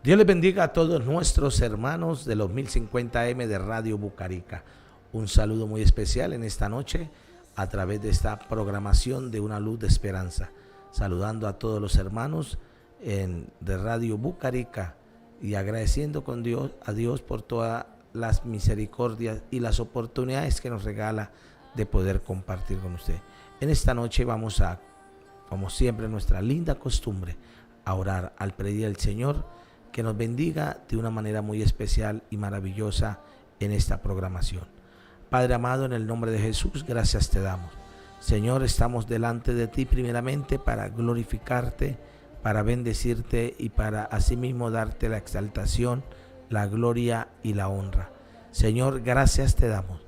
Dios les bendiga a todos nuestros hermanos de los 1050M de Radio Bucarica. Un saludo muy especial en esta noche a través de esta programación de Una Luz de Esperanza. Saludando a todos los hermanos de Radio Bucarica y agradeciendo a Dios por todas las misericordias y las oportunidades que nos regala de poder compartir con usted. En esta noche vamos a, como siempre, nuestra linda costumbre, a orar al pedir al Señor que nos bendiga de una manera muy especial y maravillosa en esta programación. Padre amado, en el nombre de Jesús, gracias te damos. Señor, estamos delante de ti primeramente para glorificarte, para bendecirte y para asimismo darte la exaltación, la gloria y la honra. Señor, gracias te damos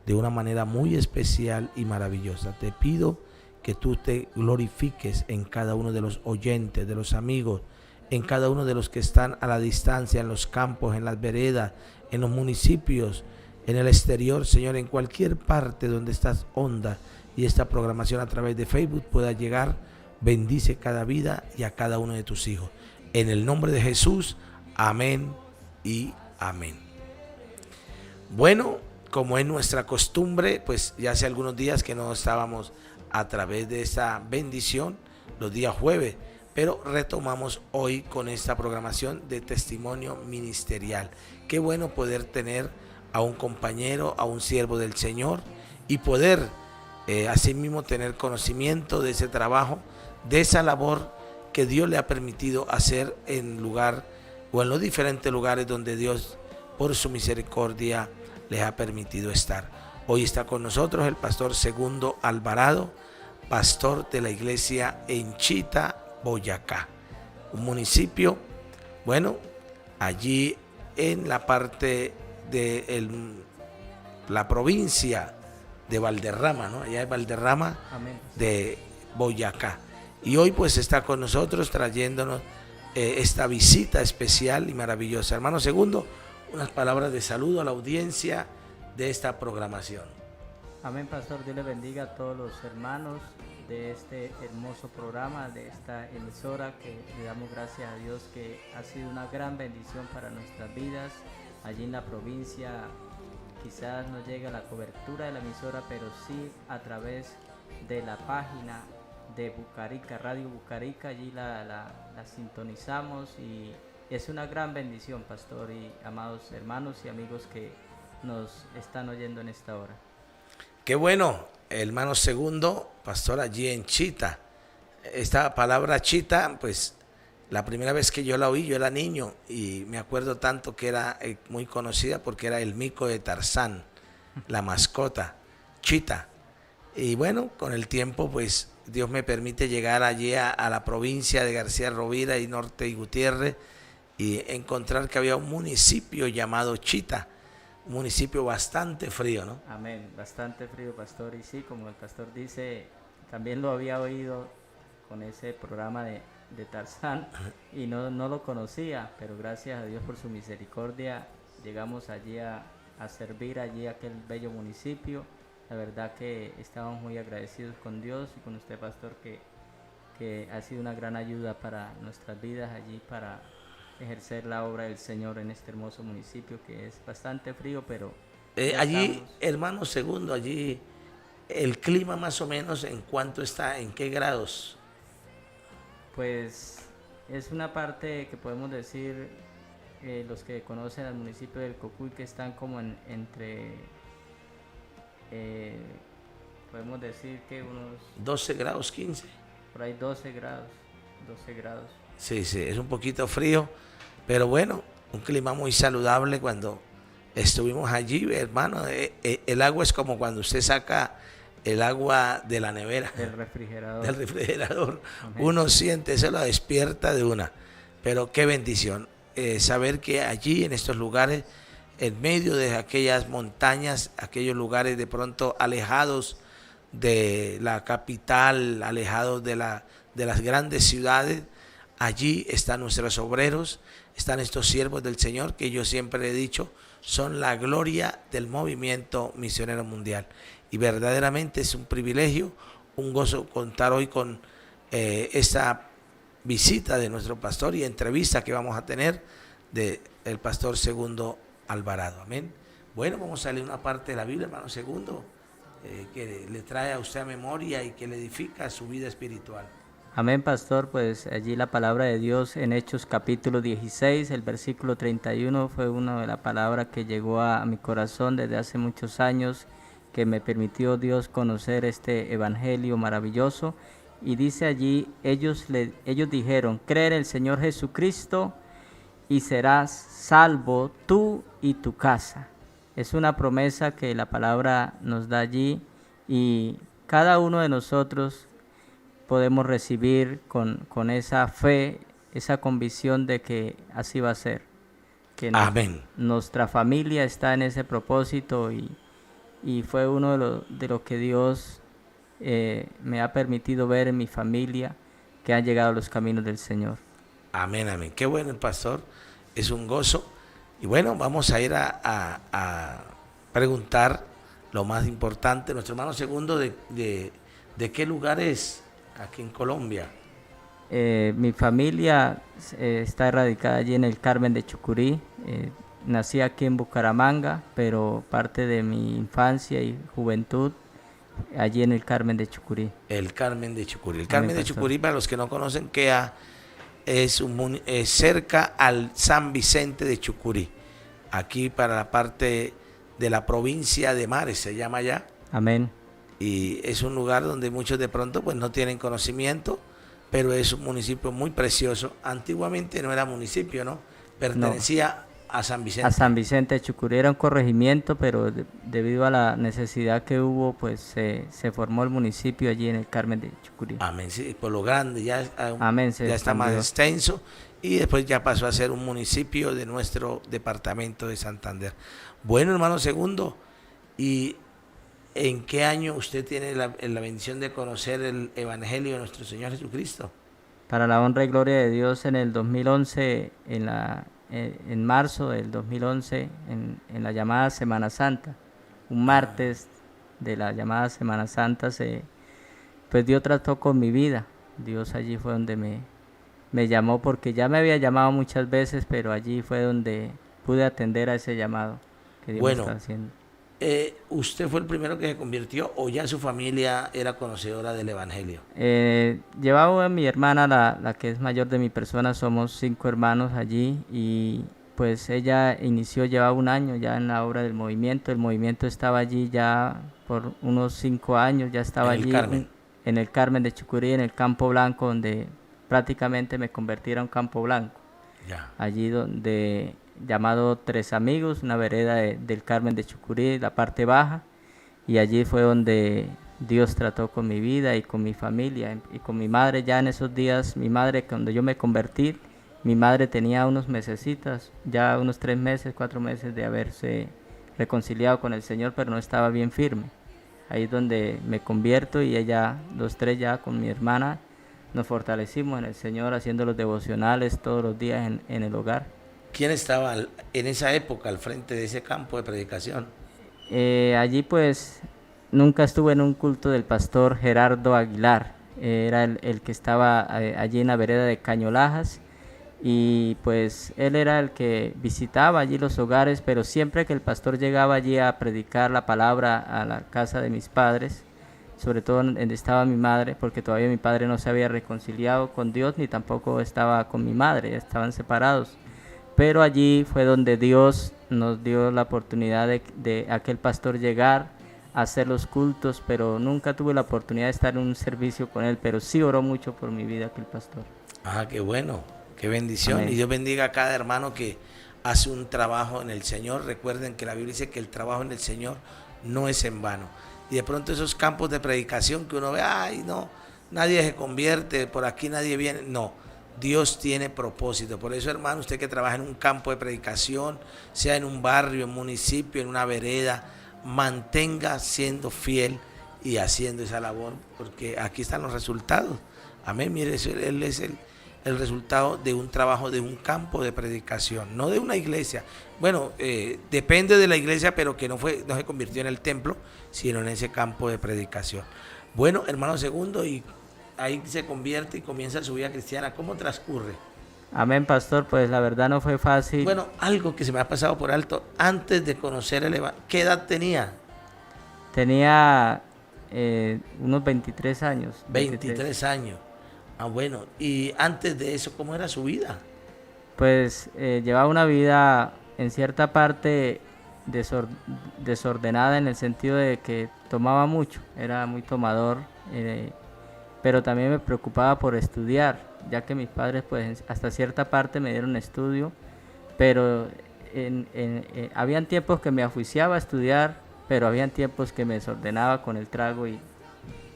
de una manera muy especial y maravillosa. Te pido que tú te glorifiques en cada uno de los oyentes, de los amigos, en cada uno de los que están a la distancia, en los campos, en las veredas, en los municipios, en el exterior, Señor, en cualquier parte donde estas ondas y esta programación a través de Facebook pueda llegar. Bendice cada vida y a cada uno de tus hijos. En el nombre de Jesús, amén y amén. Bueno, como es nuestra costumbre, pues ya hace algunos días que no estábamos a través de esta bendición, los días jueves, pero retomamos hoy con esta programación de testimonio ministerial. Qué bueno poder tener a un compañero, a un siervo del Señor y poder asimismo tener conocimiento de ese trabajo, de esa labor que Dios le ha permitido hacer en lugar o en los diferentes lugares donde Dios por su misericordia les ha permitido estar. Hoy está con nosotros el pastor Segundo Alvarado, pastor de la iglesia en Chita, Boyacá, un municipio, bueno, allí en la parte de la provincia de Valderrama, ¿no? Allá es Valderrama. Amén. De Boyacá. Y hoy pues está con nosotros trayéndonos esta visita especial y maravillosa. Hermano Segundo, unas palabras de saludo a la audiencia de esta programación. Amén, pastor. Dios le bendiga a todos los hermanos de este hermoso programa, de esta emisora, que le damos gracias a Dios que ha sido una gran bendición para nuestras vidas. Allí en la provincia quizás no llega la cobertura de la emisora, pero sí a través de la página de Bucarica, Radio Bucarica, allí la sintonizamos y es una gran bendición, pastor y amados hermanos y amigos que nos están oyendo en esta hora. Qué bueno, hermano Segundo, pastor allí en Chita. Esta palabra Chita, pues la primera vez que yo la oí, yo era niño y me acuerdo tanto que era muy conocida porque era el mico de Tarzán, la mascota, Chita. Y bueno, con el tiempo pues Dios me permite llegar allí a la provincia de García Rovira y Norte y Gutiérrez y encontrar que había un municipio llamado Chita, un municipio bastante frío, ¿no? Amén, bastante frío, pastor. Y sí, como el pastor dice, también lo había oído con ese programa de Tarzán y no lo conocía, pero gracias a Dios por su misericordia llegamos allí a servir allí aquel bello municipio. La verdad que estamos muy agradecidos con Dios y con usted, pastor, que ha sido una gran ayuda para nuestras vidas allí para ejercer la obra del Señor en este hermoso municipio que es bastante frío, pero allí estamos. Hermano Segundo, allí el clima más o menos en cuánto está, en qué grados. Pues es una parte que podemos decir, los que conocen al municipio del Cocuy, que están como entre, podemos decir que unos 12 grados, 15. Por ahí 12 grados. Sí, es un poquito frío, pero bueno, un clima muy saludable. Cuando estuvimos allí, hermano, el agua es como cuando usted saca el agua de la nevera, del refrigerador. Amén. Uno siente, se lo despierta de una. Pero qué bendición saber que allí en estos lugares, en medio de aquellas montañas, aquellos lugares de pronto alejados de la capital, alejados de las grandes ciudades, allí están nuestros obreros, están estos siervos del Señor que yo siempre he dicho son la gloria del movimiento misionero mundial. Y verdaderamente es un privilegio, un gozo contar hoy con esta visita de nuestro pastor y entrevista que vamos a tener del pastor Segundo Alvarado. Amén. Bueno, vamos a leer una parte de la Biblia, hermano Segundo, que le trae a usted a memoria y que le edifica su vida espiritual. Amén, pastor. Pues allí la palabra de Dios en Hechos capítulo 16, el versículo 31 fue una de las palabras que llegó a mi corazón desde hace muchos años, que me permitió Dios conocer este evangelio maravilloso. Y dice allí, ellos dijeron: cree en el Señor Jesucristo y serás salvo tú y tu casa. Es una promesa que la palabra nos da allí, y cada uno de nosotros podemos recibir con esa fe, esa convicción de que así va a ser. Que Amén. Nuestra familia está en ese propósito, y fue uno de lo que Dios me ha permitido ver en mi familia, que han llegado a los caminos del Señor. Amén, amén. Qué bueno, el pastor. Es un gozo. Y bueno, vamos a ir a preguntar lo más importante. Nuestro hermano Segundo, ¿de qué lugar es aquí en Colombia? Mi familia está radicada allí en el Carmen de Chucurí. Nací aquí en Bucaramanga, pero parte de mi infancia y juventud allí en el Carmen de Chucurí. El Carmen de Chucurí. El Carmen de Chucurí, para los que no conocen, queda es cerca al San Vicente de Chucurí. Aquí para la parte de la provincia de Mares, se llama allá. Amén. Y es un lugar donde muchos de pronto pues no tienen conocimiento, pero es un municipio muy precioso. Antiguamente no era municipio, ¿no? Pertenecía a San Vicente. A San Vicente de Chucurí era un corregimiento, pero debido a la necesidad que hubo, pues se formó el municipio allí en el Carmen de Chucurí. Amén, sí, por lo grande, ya ya está más extenso, y después ya pasó a ser un municipio de nuestro departamento de Santander. Bueno, hermano Segundo, ¿y en qué año usted tiene la bendición de conocer el Evangelio de nuestro Señor Jesucristo? Para la honra y gloria de Dios, en el 2011, en marzo del 2011, en la llamada Semana Santa, un martes de la llamada Semana Santa, pues Dios trató con mi vida. Dios allí fue donde me llamó, porque ya me había llamado muchas veces, pero allí fue donde pude atender a ese llamado que Dios me estaba haciendo. ¿Usted fue el primero que se convirtió o ya su familia era conocedora del Evangelio? Llevaba a mi hermana, la que es mayor de mi persona. Somos 5 hermanos allí, y pues ella llevaba un año ya en la obra del movimiento. El movimiento estaba allí ya por unos 5 años, ya estaba allí en el Carmen de Chucurí, en el Campo Blanco, donde prácticamente me convertí en un Campo Blanco. Ya. Allí donde, llamado Tres Amigos, una vereda del Carmen de Chucurí, la parte baja, y allí fue donde Dios trató con mi vida y con mi familia y con mi madre. Ya en esos días, mi madre, cuando yo me convertí, mi madre tenía unos mesecitas, ya unos 3 meses, 4 meses de haberse reconciliado con el Señor, pero no estaba bien firme. Ahí es donde me convierto, y ella, los 3 ya con mi hermana, nos fortalecimos en el Señor, haciendo los devocionales todos los días en el hogar. ¿Quién estaba en esa época al frente de ese campo de predicación? Allí pues nunca estuve en un culto del pastor Gerardo Aguilar. Era el que estaba allí en la vereda de Cañolajas, y pues él era el que visitaba allí los hogares, pero siempre que el pastor llegaba allí a predicar la palabra a la casa de mis padres, sobre todo donde estaba mi madre, porque todavía mi padre no se había reconciliado con Dios, ni tampoco estaba con mi madre, estaban separados. Pero allí fue donde Dios nos dio la oportunidad de aquel pastor llegar a hacer los cultos, pero nunca tuve la oportunidad de estar en un servicio con él, pero sí oró mucho por mi vida aquel pastor. Ah, qué bueno, qué bendición. Amén. Y Dios bendiga a cada hermano que hace un trabajo en el Señor. Recuerden que la Biblia dice que el trabajo en el Señor no es en vano. Y de pronto esos campos de predicación que uno ve, ay no, nadie se convierte, por aquí nadie viene, no. Dios tiene propósito. Por eso, hermano, usted que trabaja en un campo de predicación, sea en un barrio, en un municipio, en una vereda, mantenga siendo fiel y haciendo esa labor, porque aquí están los resultados. Amén. Mire, él es el resultado de un trabajo de un campo de predicación, no de una iglesia. Bueno, depende de la iglesia, pero que no se convirtió en el templo, sino en ese campo de predicación. Bueno, hermano Segundo, y ahí se convierte y comienza su vida cristiana. ¿Cómo transcurre? Amén, pastor, pues la verdad no fue fácil. Bueno, algo que se me ha pasado por alto, antes de conocer el Evangelio, ¿qué edad tenía? Tenía unos 23 años. 23 años. Ah, bueno, y antes de eso, ¿cómo era su vida? Pues llevaba una vida en cierta parte desordenada, en el sentido de que tomaba mucho, era muy tomador, pero también me preocupaba por estudiar, ya que mis padres pues hasta cierta parte me dieron estudio, pero habían tiempos que me ajuiciaba a estudiar, pero habían tiempos que me desordenaba con el trago y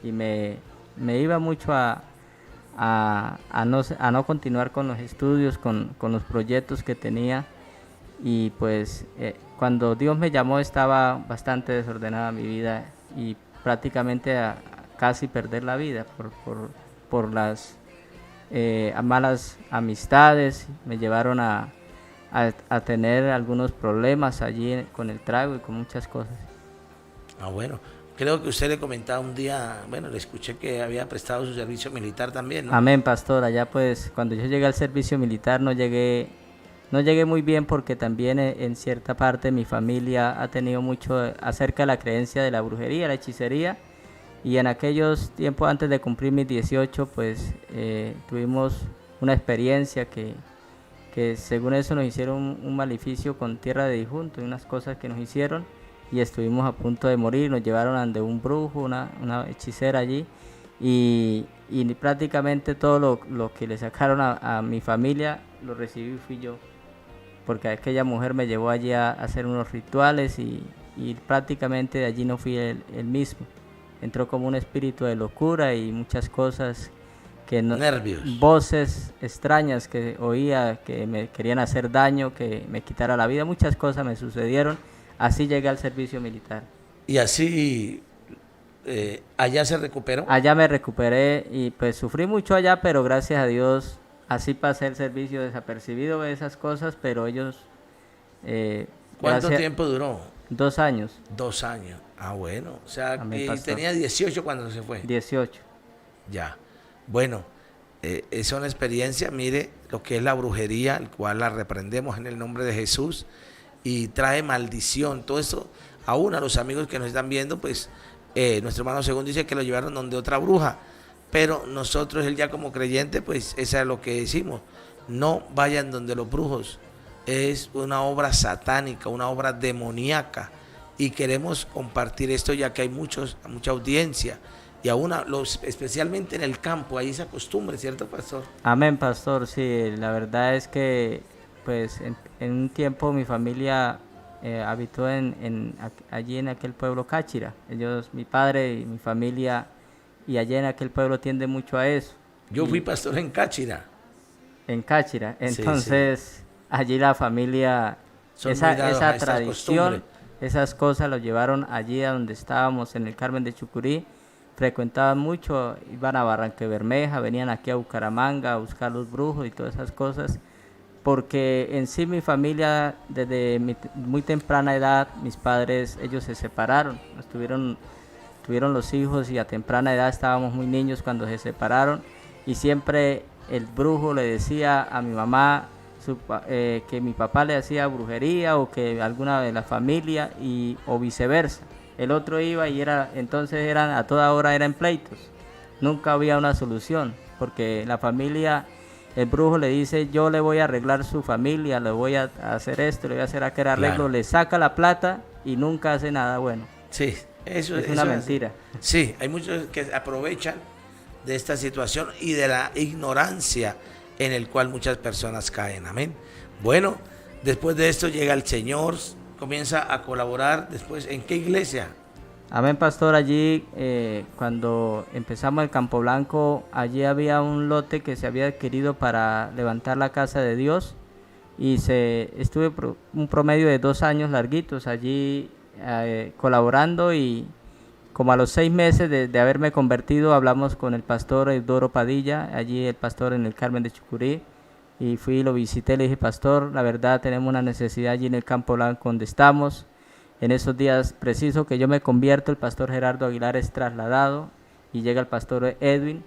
me iba mucho a no continuar con los estudios, con los proyectos que tenía. Y pues cuando Dios me llamó estaba bastante desordenada mi vida y prácticamente a casi perder la vida por las malas amistades. Me llevaron a tener algunos problemas allí con el trago y con muchas cosas. Ah, bueno. Creo que usted le comentaba un día, bueno, le escuché que había prestado su servicio militar también, ¿no? Amén, pastor. Allá pues cuando yo llegué al servicio militar no llegué muy bien, porque también en cierta parte mi familia ha tenido mucho acerca de la creencia de la brujería, la hechicería, y en aquellos tiempos antes de cumplir mis 18 pues tuvimos una experiencia que según eso nos hicieron un maleficio con tierra de difunto y unas cosas que nos hicieron, y estuvimos a punto de morir. Nos llevaron ante un brujo, una hechicera allí, y prácticamente todo lo que le sacaron a mi familia lo recibí fui yo, porque aquella mujer me llevó allí a hacer unos rituales y prácticamente de allí no fui el mismo. Entró como un espíritu de locura y muchas cosas que nervios, voces extrañas que oía que me querían hacer daño, que me quitara la vida, muchas cosas me sucedieron. Así llegué al servicio militar. Y así allá se recuperó. Allá me recuperé y pues sufrí mucho allá, pero gracias a Dios así pasé el servicio desapercibido de esas cosas, pero ellos... ¿Cuánto tiempo duró? 2 años. 2 años. Ah, bueno. O sea, que tenía 18 cuando se fue. 18. Ya. Bueno, es una experiencia, mire, lo que es la brujería, el cual la reprendemos en el nombre de Jesús, y trae maldición. Todo eso, aún a los amigos que nos están viendo, pues nuestro hermano Según dice que lo llevaron donde otra bruja, pero nosotros, él ya como creyente, pues eso es lo que decimos: no vayan donde los brujos. Es una obra satánica, una obra demoníaca, y queremos compartir esto ya que hay mucha audiencia, y aún especialmente en el campo, ahí se acostumbra, ¿cierto, pastor? Amén, pastor. Sí, la verdad es que pues en un tiempo mi familia habitó allí en aquel pueblo Cáchira. Mi padre y mi familia, y allí en aquel pueblo tiende mucho a eso. Yo fui pastor en Cáchira. En Cáchira, entonces sí. Allí la familia, esa tradición, esas cosas lo llevaron allí a donde estábamos, en el Carmen de Chucurí. Frecuentaban mucho, iban a Barrancabermeja, venían aquí a Bucaramanga a buscar los brujos y todas esas cosas, porque en sí mi familia, desde muy temprana edad, mis padres, ellos se separaron, tuvieron los hijos, y a temprana edad estábamos muy niños cuando se separaron, y siempre el brujo le decía a mi mamá que mi papá le hacía brujería, o que alguna de la familia, o viceversa. El otro iba y entonces a toda hora eran pleitos. Nunca había una solución, porque la familia, el brujo le dice: yo le voy a arreglar su familia, le voy a hacer esto, le voy a hacer aquel arreglo, claro. Le saca la plata y nunca hace nada bueno. Sí, eso es una mentira. Sí, hay muchos que aprovechan de esta situación y de la ignorancia en el cual muchas personas caen. Amén. Bueno, después de esto llega el Señor, comienza a colaborar. Después, ¿en qué iglesia? Amén, pastor. Allí, cuando empezamos el Campo Blanco, allí había un lote que se había adquirido para levantar la casa de Dios, y estuve un promedio de 2 años larguitos allí colaborando, y como a los 6 meses de haberme convertido, hablamos con el pastor Eudoro Padilla, allí el pastor en el Carmen de Chucurí, y fui y lo visité. Le dije: pastor, la verdad tenemos una necesidad allí en el Campo Blanco donde estamos. En esos días preciso que yo me convierto, el pastor Gerardo Aguilar es trasladado, y llega el pastor Edwin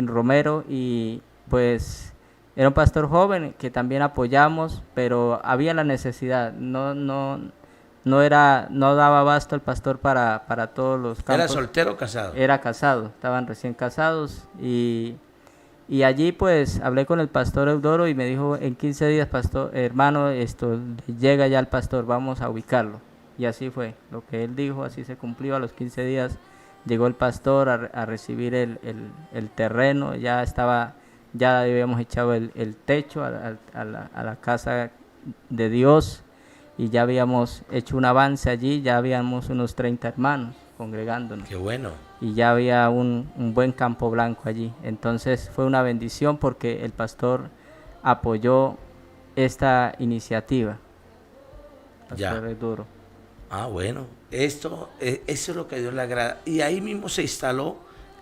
Romero, y pues Era un pastor joven que también apoyamos, pero había la necesidad, no daba abasto el pastor para todos los campos. ¿Era soltero o casado? Era casado, estaban recién casados y allí pues hablé con el pastor Eudoro y me dijo en 15 días, pastor, hermano, esto llega ya el pastor, vamos a ubicarlo. Y así fue, lo que él dijo, así se cumplió. A los 15 días llegó el pastor a recibir el terreno, ya habíamos echado el techo a la casa de Dios y ya habíamos hecho un avance allí, ya habíamos unos 30 hermanos congregándonos. Qué bueno. Y ya había un buen campo blanco allí. Entonces fue una bendición porque el pastor apoyó esta iniciativa. Pastor Eudoro. Ah, bueno, eso es lo que a Dios le agrada. Y ahí mismo se instaló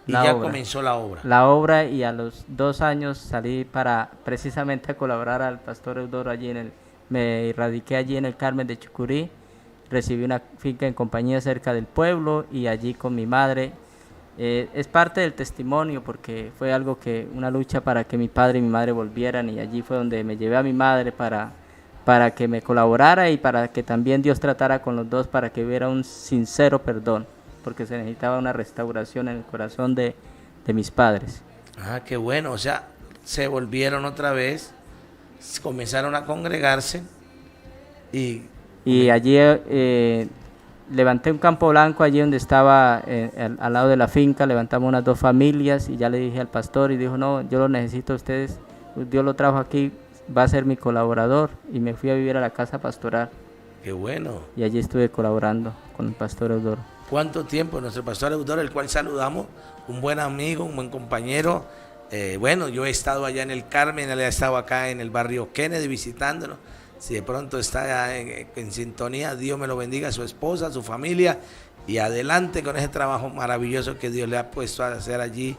y La ya obra. comenzó la obra. La obra, y a los 2 años salí para precisamente a colaborar al pastor Eudoro allí me radiqué allí en el Carmen de Chucurí, recibí una finca en compañía cerca del pueblo y allí con mi madre. Es parte del testimonio porque fue una lucha para que mi padre y mi madre volvieran, y allí fue donde me llevé a mi madre para que me colaborara y para que también Dios tratara con los dos, para que hubiera un sincero perdón, porque se necesitaba una restauración en el corazón de mis padres. Ah, qué bueno, o sea, se volvieron otra vez, comenzaron a congregarse y allí levanté un campo blanco allí donde estaba al lado de la finca, levantamos unas 2 familias y ya le dije al pastor y dijo, no, yo lo necesito a ustedes, Dios lo trajo aquí, va a ser mi colaborador, y me fui a vivir a la casa pastoral. Qué bueno. Y allí estuve colaborando con el pastor Eudoro. ¿Cuánto tiempo? Nuestro pastor Eudoro, el cual saludamos, un buen amigo, un buen compañero. Bueno, yo he estado allá en el Carmen, él ha estado acá en el barrio Kennedy visitándonos. Si de pronto está en sintonía, Dios me lo bendiga, a su esposa, a su familia, y adelante con ese trabajo maravilloso que Dios le ha puesto a hacer allí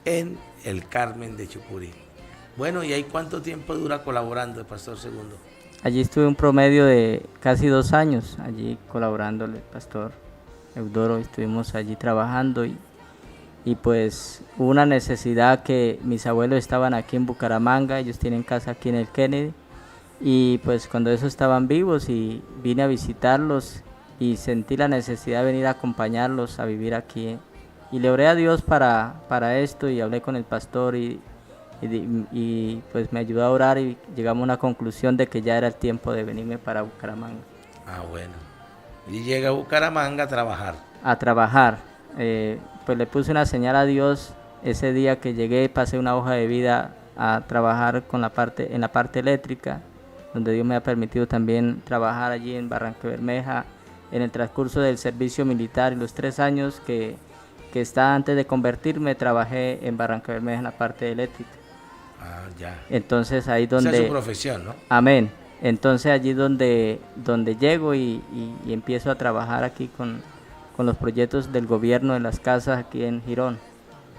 en el Carmen de Chucurí. Bueno, ¿y ahí cuánto tiempo dura colaborando el pastor Segundo? Allí estuve un promedio de casi 2 años, allí colaborándole, pastor Eudoro, estuvimos allí trabajando y pues hubo una necesidad que mis abuelos estaban aquí en Bucaramanga, ellos tienen casa aquí en el Kennedy, y pues cuando esos estaban vivos y vine a visitarlos y sentí la necesidad de venir a acompañarlos a vivir aquí, y le oré a Dios para esto y hablé con el pastor y pues me ayudó a orar y llegamos a una conclusión de que ya era el tiempo de venirme para Bucaramanga. Ah, bueno. Y llega a Bucaramanga a trabajar. A trabajar. Pues le puse una señal a Dios ese día que llegué, pasé una hoja de vida a trabajar en la parte eléctrica, donde Dios me ha permitido también trabajar allí en Barrancabermeja en el transcurso del servicio militar, y los 3 años que está antes de convertirme trabajé en Barrancabermeja en la parte eléctrica. Ah, ya. Entonces ahí donde... Esa es su profesión, ¿no? Amén. Entonces allí donde llego y empiezo a trabajar aquí con los proyectos del gobierno de las casas aquí en Girón.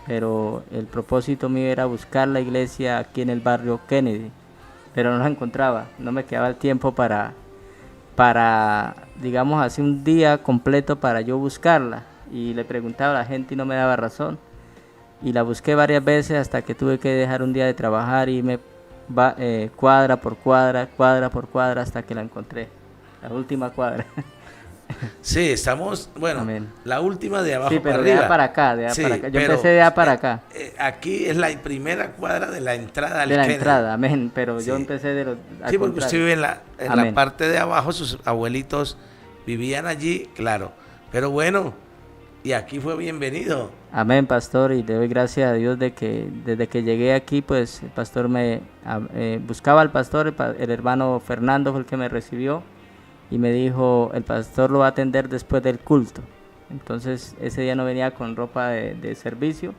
Pero el propósito mío era buscar la iglesia aquí en el barrio Kennedy, pero no la encontraba, no me quedaba el tiempo para digamos así, un día completo para yo buscarla, y le preguntaba a la gente y no me daba razón. Y la busqué varias veces hasta que tuve que dejar un día de trabajar y me cuadra por cuadra hasta que la encontré, la última cuadra. Sí, estamos, bueno, Amén. La última de abajo sí, pero para de arriba. allá para acá, Sí, para acá. Yo empecé de allá para acá. Aquí es la primera cuadra de la entrada al De la Kennedy. entrada, amén, pero Sí. yo empecé de los... Sí, porque usted vive en la Amén. parte de abajo, sus abuelitos vivían allí, claro. Pero bueno, y aquí fue bienvenido. Amén, pastor, y le doy gracias a Dios de que desde que llegué aquí, pues el pastor buscaba al pastor, el hermano Fernando fue el que me recibió y me dijo, el pastor lo va a atender después del culto. Entonces ese día no venía con ropa de servicio,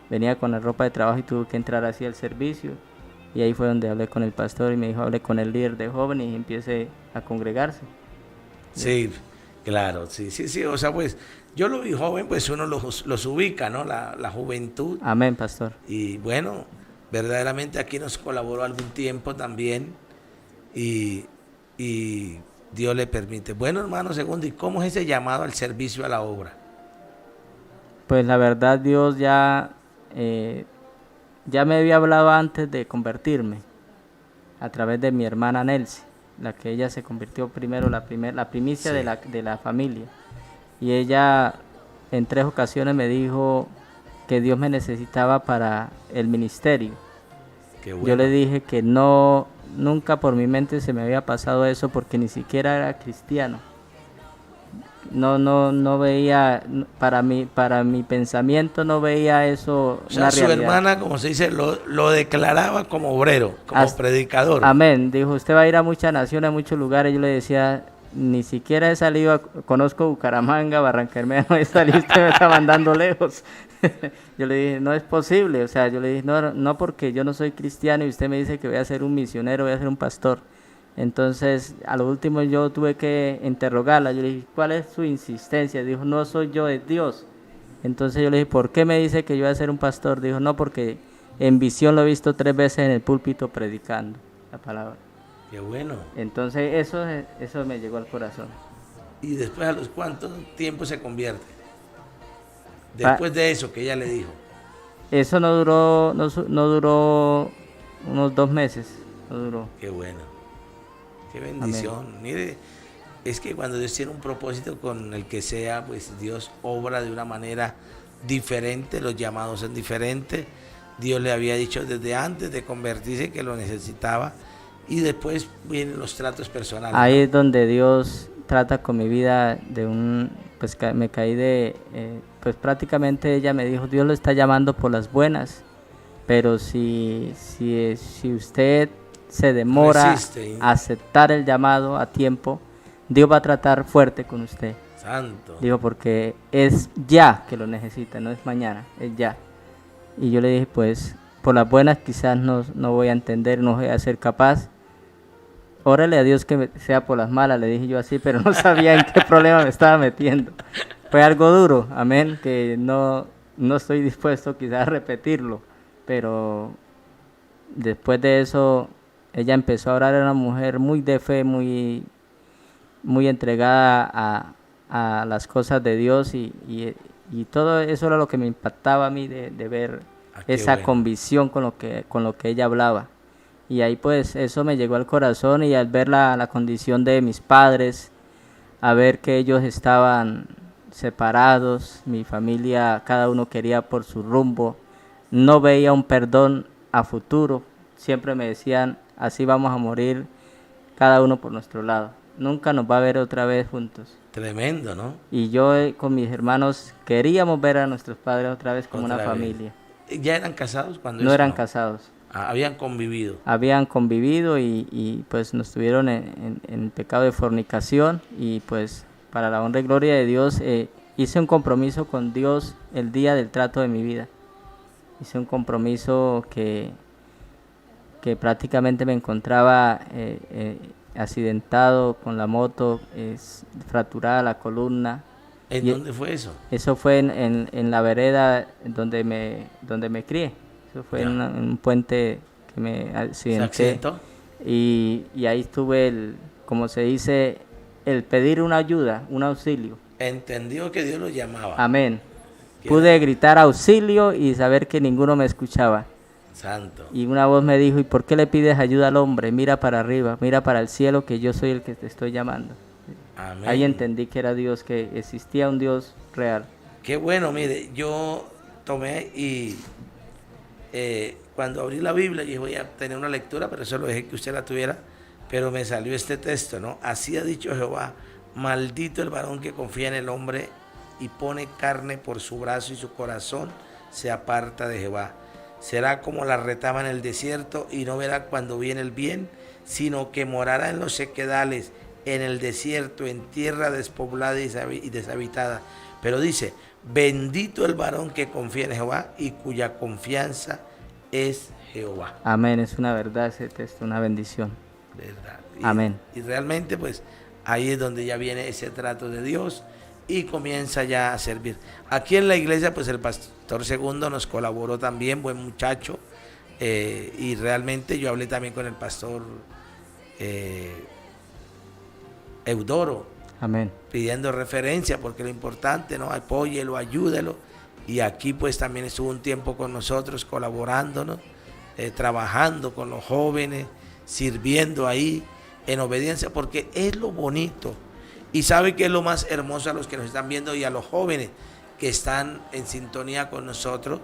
venía con la ropa de trabajo y tuve que entrar así al servicio, y ahí fue donde hablé con el pastor y me dijo, hablé con el líder de jóvenes y empiece a congregarse. Sí, claro, sí, o sea, pues yo lo vi joven, pues uno los ubica, ¿no? La juventud. Amén, pastor. Y bueno, verdaderamente aquí nos colaboró algún tiempo también y Dios le permite. Bueno, hermano Segundo, ¿y cómo es ese llamado al servicio a la obra? Pues la verdad Dios ya me había hablado antes de convertirme, a través de mi hermana Nelcy, la que ella se convirtió primero, la primicia Sí. de la familia. Y ella en 3 ocasiones me dijo que Dios me necesitaba para el ministerio. Qué bueno. Yo le dije que no, nunca por mi mente se me había pasado eso porque ni siquiera era cristiano. No veía, para mi pensamiento no veía eso O sea, una su realidad. hermana, como se dice, lo declaraba como obrero, como predicador. Amén. Dijo, usted va a ir a muchas naciones, a muchos lugares. Yo le decía, ni siquiera he salido, conozco Bucaramanga, Barranquermea, no he salido, usted me está mandando lejos. Yo le dije, no es posible. O sea, yo le dije, no porque yo no soy cristiano y usted me dice que voy a ser un misionero, voy a ser un pastor. Entonces, a lo último yo tuve que interrogarla. Yo le dije, ¿cuál es su insistencia? Dijo, no soy yo, es Dios. Entonces yo le dije, ¿por qué me dice que yo voy a ser un pastor? Dijo, no, porque en visión lo he visto 3 veces en el púlpito predicando la palabra. Qué bueno. Entonces eso me llegó al corazón. ¿Y después a los cuántos tiempo se convierte? Después de eso que ella le dijo. Eso no duró unos 2 meses. No duró. Qué bueno. Qué bendición. Amén. Mire, es que cuando Dios tiene un propósito con el que sea, pues Dios obra de una manera diferente, los llamados son diferentes. Dios le había dicho desde antes de convertirse que lo necesitaba y después vienen los tratos personales. Ahí, ¿no?, es donde Dios trata con mi vida pues me caí pues prácticamente ella me dijo, Dios lo está llamando por las buenas, pero si usted se demora a aceptar el llamado a tiempo, Dios va a tratar fuerte con usted. Santo. Digo, porque es ya que lo necesita, no es mañana, es ya. Y yo le dije, pues, por las buenas quizás no voy a entender, no voy a ser capaz. Órale a Dios que sea por las malas, le dije yo así, pero no sabía en qué problema me estaba metiendo. Fue algo duro, amén, que no estoy dispuesto quizás a repetirlo, pero después de eso ella empezó a orar, era una mujer muy de fe, muy entregada a las cosas de Dios y todo eso era lo que me impactaba a mí de ver esa convicción con lo que ella hablaba. Y ahí pues eso me llegó al corazón, y al ver la condición de mis padres, a ver que ellos estaban separados, mi familia, cada uno quería por su rumbo, no veía un perdón a futuro, siempre me decían, así vamos a morir cada uno por nuestro lado, nunca nos va a ver otra vez juntos. Tremendo, ¿no? Y yo con mis hermanos queríamos ver a nuestros padres otra vez como una familia. ¿Ya eran casados cuando no eran casados? Habían convivido. Habían convivido y pues nos tuvieron en el pecado de fornicación, y pues para la honra y gloria de Dios hice un compromiso con Dios el día del trato de mi vida. Hice un compromiso que prácticamente me encontraba accidentado con la moto, fracturada la columna. ¿En dónde fue eso? Eso fue en la vereda donde me crié. Eso fue en un puente que me accidenté. ¿Se accidentó? Y ahí estuve, como se dice, el pedir una ayuda, un auxilio. Entendió que Dios lo llamaba. Amén. Pude gritar auxilio y saber que ninguno me escuchaba. Santo. Y una voz me dijo, ¿y por qué le pides ayuda al hombre? Mira para arriba, mira para el cielo, que yo soy el que te estoy llamando. Amén. Ahí entendí que era Dios, que existía un Dios real. Qué bueno, mire, yo tomé y cuando abrí la Biblia dije, voy a tener una lectura, pero eso lo dejé que usted la tuviera, pero me salió este texto, ¿no? Así ha dicho Jehová, maldito el varón que confía en el hombre y pone carne por su brazo y su corazón se aparta de Jehová. Será como la retama en el desierto y no verá cuando viene el bien, sino que morará en los sequedales, en el desierto, en tierra despoblada y deshabitada. Pero dice, bendito el varón que confía en Jehová y cuya confianza es Jehová. Amén, es una verdad ese texto, una bendición. ¿Verdad? Amén. Y realmente pues ahí es donde ya viene ese trato de Dios y comienza ya a servir. Aquí en la iglesia pues el pastor Segundo nos colaboró también, buen muchacho, y realmente yo hablé también con el pastor Eudoro. Amén. Pidiendo referencia, porque lo importante, ¿no? Apóyelo, ayúdelo. Y aquí pues también estuvo un tiempo con nosotros, colaborándonos, trabajando con los jóvenes, sirviendo ahí en obediencia, porque es lo bonito. Y sabe que es lo más hermoso a los que nos están viendo y a los jóvenes que están en sintonía con nosotros,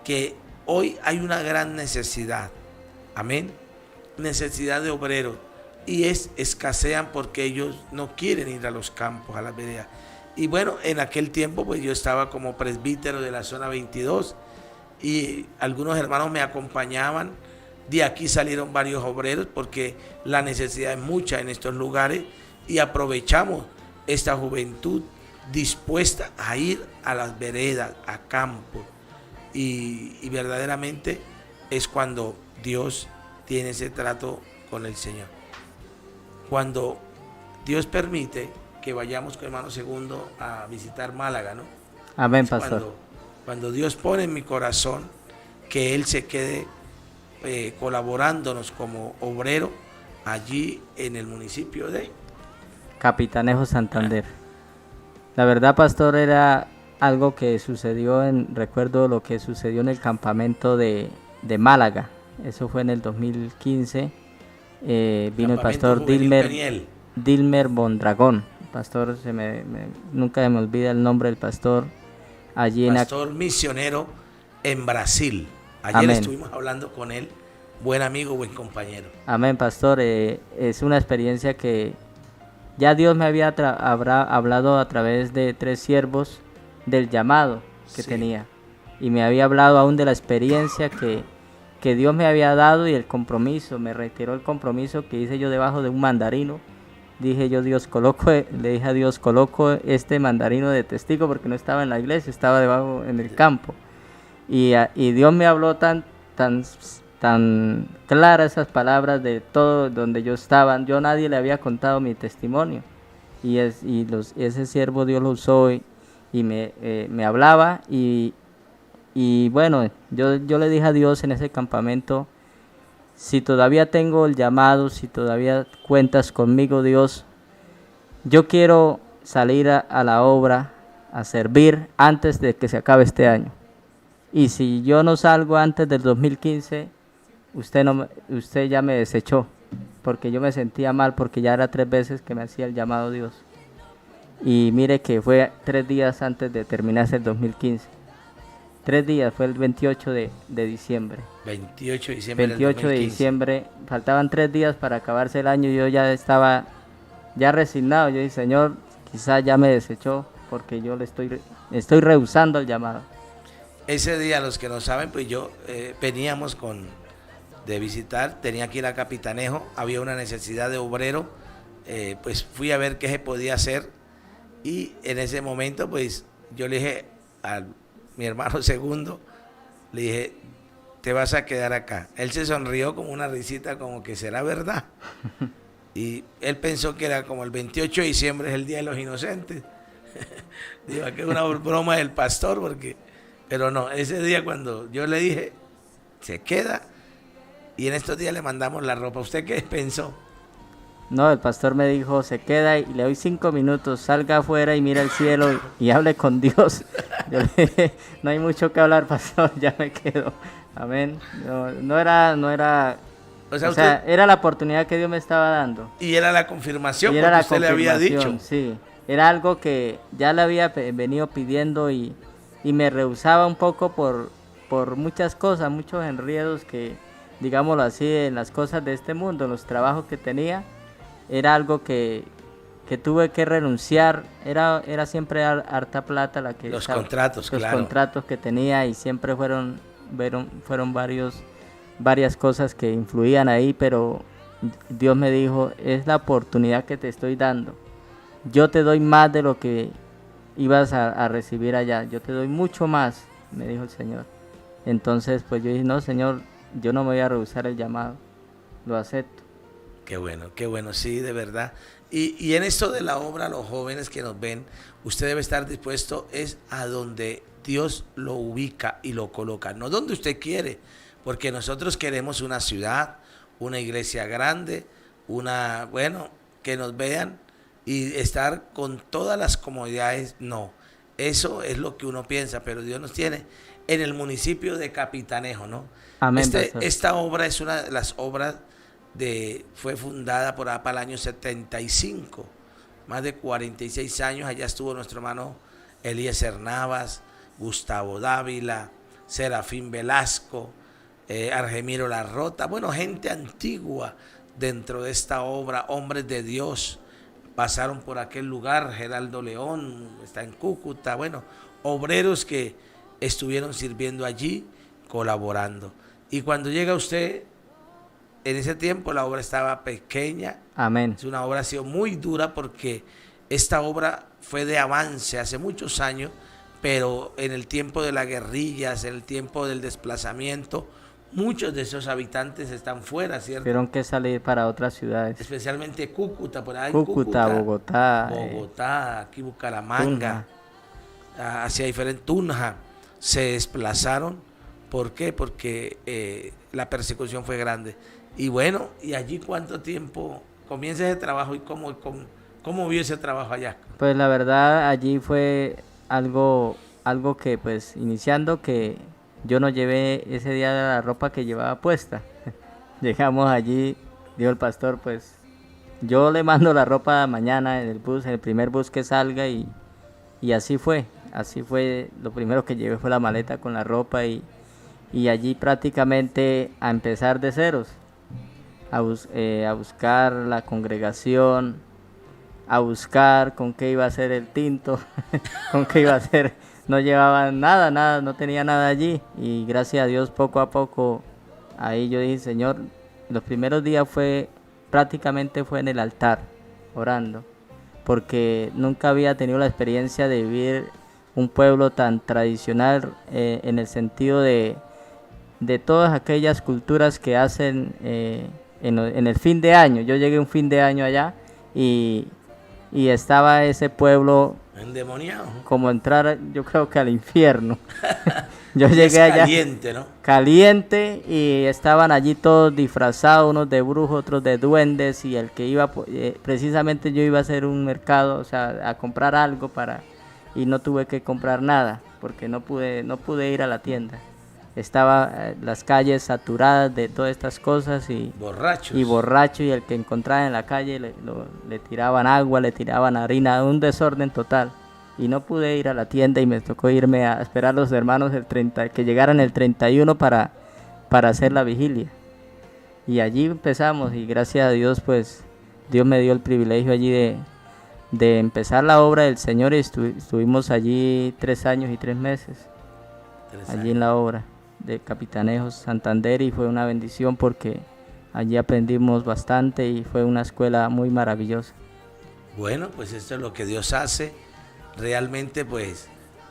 que hoy hay una gran necesidad, amén, necesidad de obreros, y escasean porque ellos no quieren ir a los campos, a las veredas. Y bueno, en aquel tiempo pues yo estaba como presbítero de la zona 22 y algunos hermanos me acompañaban. De aquí salieron varios obreros porque la necesidad es mucha en estos lugares y aprovechamos esta juventud dispuesta a ir a las veredas, a campo. Y verdaderamente es cuando Dios tiene ese trato con el Señor. Cuando Dios permite que vayamos con hermano Segundo a visitar Málaga, ¿no? Amén, pastor. Cuando Dios pone en mi corazón que Él se quede colaborándonos como obrero allí en el municipio de Capitanejo, Santander. La verdad, pastor, era algo que sucedió recuerdo lo que sucedió en el campamento de Málaga. Eso fue en el 2015. Vino el pastor Dilmer Mondragón. Pastor, nunca se me olvida el nombre del pastor. Allí pastor misionero en Brasil. Ayer estuvimos hablando con él, buen amigo, buen compañero. Amén, pastor. Es una experiencia que ya Dios me había hablado a través de 3 siervos del llamado que tenía. Y me había hablado aún de la experiencia que Dios me había dado y el compromiso. Me reiteró el compromiso que hice yo debajo de un mandarino. Dije yo, le dije a Dios, coloco este mandarino de testigo porque no estaba en la iglesia, estaba debajo en el campo. Y Dios me habló tan claras esas palabras de todo donde yo estaba. Yo a nadie le había contado mi testimonio. Ese siervo Dios lo usó y me hablaba. Y bueno, yo le dije a Dios en ese campamento, si todavía tengo el llamado, si todavía cuentas conmigo, Dios, yo quiero salir a la obra, a servir antes de que se acabe este año. Y si yo no salgo antes del 2015, usted ya me desechó, porque yo me sentía mal, porque ya era 3 veces que me hacía el llamado Dios. Y mire que fue 3 días antes de terminarse el 2015. 3 días, fue el 28 de diciembre. 28 de diciembre 28 de diciembre, faltaban 3 días para acabarse el año y yo ya estaba resignado. Yo dije, Señor, quizás ya me desechó, porque yo le estoy rehusando el llamado. Ese día, los que no saben, pues yo veníamos de visitar, tenía que ir a Capitanejo, había una necesidad de obrero, pues fui a ver qué se podía hacer y en ese momento pues yo le dije a mi hermano Segundo, le dije, te vas a quedar acá. Él se sonrió como una risita, como que será verdad. Y él pensó que era como el 28 de diciembre es el Día de los Inocentes. Digo, que es una broma del pastor, pero no, ese día cuando yo le dije, se queda, y en estos días le mandamos la ropa. ¿Usted qué pensó? No, el pastor me dijo, se queda y le doy 5 minutos, salga afuera y mira el cielo y hable con Dios. Yo le dije, no hay mucho que hablar, pastor, ya me quedo. Amén. No era, o sea, era la oportunidad que Dios me estaba dando. Y era la confirmación, porque usted le había dicho. Sí, era algo que ya le había venido pidiendo y me rehusaba un poco por muchas cosas, muchos enredos que, digámoslo así, en las cosas de este mundo, en los trabajos que tenía. Era algo que tuve que renunciar, era siempre harta plata la que los contratos, los claro. contratos que tenía, y siempre fueron varias cosas que influían ahí, pero Dios me dijo, es la oportunidad que te estoy dando. Yo te doy más de lo que ibas a recibir allá, yo te doy mucho más, me dijo el Señor. Entonces pues yo dije, no, Señor, yo no me voy a rehusar el llamado, lo acepto. Qué bueno, sí, de verdad. Y en esto de la obra, los jóvenes que nos ven, usted debe estar dispuesto es a donde Dios lo ubica y lo coloca, no donde usted quiere, porque nosotros queremos una ciudad, una iglesia grande, que nos vean y estar con todas las comodidades. No, eso es lo que uno piensa, pero Dios nos tiene en el municipio de Capitanejo, ¿no? Amén, Esta obra es una de las obras fue fundada por allá para el año 75, más de 46 años. Allá estuvo nuestro hermano Eliezer Navas, Gustavo Dávila, Serafín Velasco, Argemiro Larrota, bueno, gente antigua dentro de esta obra, hombres de Dios, pasaron por aquel lugar. Geraldo León está en Cúcuta, bueno, obreros que estuvieron sirviendo allí, colaborando. Y cuando llega usted, en ese tiempo la obra estaba pequeña. Amén. Es una obra, ha sido muy dura, porque esta obra fue de avance hace muchos años, pero en el tiempo de las guerrillas, en el tiempo del desplazamiento, muchos de esos habitantes están fuera, ¿cierto? Tuvieron que salir para otras ciudades. Especialmente Cúcuta, por ahí. Cúcuta, Bogotá. Bogotá, aquí Bucaramanga, hacia diferentes, Tunja, se desplazaron. ¿Por qué? Porque la persecución fue grande. Y bueno, ¿y allí cuánto tiempo comienza ese trabajo y cómo vio ese trabajo allá? Pues la verdad allí fue algo que pues iniciando que yo no llevé ese día la ropa que llevaba puesta. Llegamos allí, dijo el pastor, pues yo le mando la ropa mañana en el bus, en el primer bus que salga, y así fue, lo primero que llevé fue la maleta con la ropa, y allí prácticamente a empezar de ceros, a buscar la congregación, a buscar con qué iba a ser el tinto, con qué iba a ser, no llevaban nada, no tenía nada allí, y gracias a Dios poco a poco, ahí yo dije, Señor, los primeros días prácticamente fue en el altar, orando, porque nunca había tenido la experiencia de vivir un pueblo tan tradicional, en el sentido de todas aquellas culturas que hacen en el fin de año. Yo llegué un fin de año allá y estaba ese pueblo endemoniado, como entrar, yo creo que al infierno. Yo llegué allá caliente, ¿no? Caliente, y estaban allí todos disfrazados, unos de brujos, otros de duendes, y el que iba, precisamente yo iba a hacer un mercado, o sea, a comprar algo y no tuve que comprar nada, porque no pude ir a la tienda. Estaba las calles saturadas de todas estas cosas y borrachos, y el que encontraba en la calle le tiraban agua, le tiraban harina, un desorden total. Y no pude ir a la tienda y me tocó irme a esperar a los hermanos que llegaran el 31 para hacer la vigilia. Y allí empezamos, y gracias a Dios, pues Dios me dio el privilegio allí de empezar la obra del Señor, y estuvimos allí 3 años y 3 meses, allí en la obra de Capitanejos, Santander, y fue una bendición porque allí aprendimos bastante y fue una escuela muy maravillosa. Bueno, pues esto es lo que Dios hace. Realmente, pues,